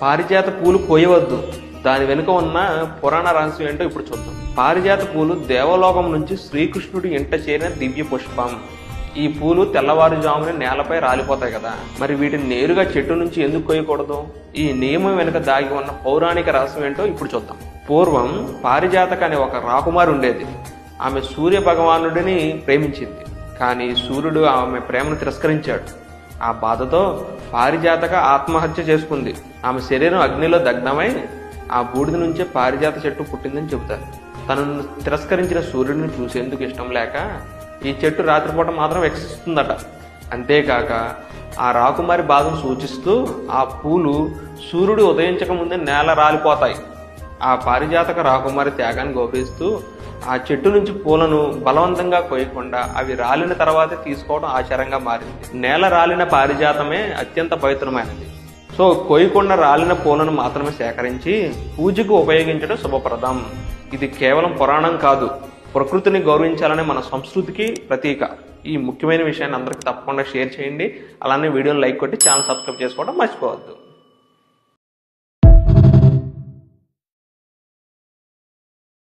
పారిజాత పూలు కోయవద్దు. దాని వెనుక ఉన్న పురాణ రహస్యం ఏంటో ఇప్పుడు చూద్దాం. పారిజాత పూలు దేవలోకం నుంచి శ్రీకృష్ణుడి ఇంట చేరిన దివ్య పుష్పం. ఈ పూలు తెల్లవారుజామున నేలపై రాలిపోతాయి కదా, మరి వీటిని నేరుగా చెట్టు నుంచి ఎందుకు కోయకూడదు? ఈ నియమం వెనుక దాగి ఉన్న పౌరాణిక రహస్యం ఏంటో ఇప్పుడు చూద్దాం. పూర్వం పారిజాతక అనే ఒక రాకుమారి ఉండేది. ఆమె సూర్య భగవానుడిని ప్రేమించింది, కానీ సూర్యుడు ఆమె ప్రేమను తిరస్కరించాడు. ఆ బాధతో పారిజాతక ఆత్మహత్య చేసుకుంది. ఆమె శరీరం అగ్నిలో దగ్ధమై ఆ బూడిద నుంచే పారిజాత చెట్టు పుట్టిందని చెబుతారు. తనను తిరస్కరించిన సూర్యుడిని చూసేందుకు ఇష్టం లేక ఈ చెట్టు రాత్రిపూట మాత్రం వికసిస్తుందట. అంతేకాక ఆ రాకుమారి బాధను సూచిస్తూ ఆ పూలు సూర్యుడు ఉదయించక ముందే నేల రాలిపోతాయి. ఆ పారిజాతక రాకుమారి త్యాగాన్ని గౌరవిస్తూ ఆ చెట్టు నుంచి పూలను బలవంతంగా కోయకుండా అవి రాలిన తర్వాతే తీసుకోవడం ఆచారంగా మారింది. నేల రాలిన పారిజాతమే అత్యంత పవిత్రమైనది. సో కోయకుండా రాలిన పూలను మాత్రమే సేకరించి పూజకు ఉపయోగించడం శుభప్రదం. ఇది కేవలం పురాణం కాదు, ప్రకృతిని గౌరవించాలనే మన సంస్కృతికి ప్రతీక. ఈ ముఖ్యమైన విషయాన్ని అందరికీ తప్పకుండా షేర్ చేయండి. అలానే వీడియోని లైక్ కొట్టి ఛానల్ సబ్స్క్రైబ్ చేసుకోవడం మర్చిపోవద్దు.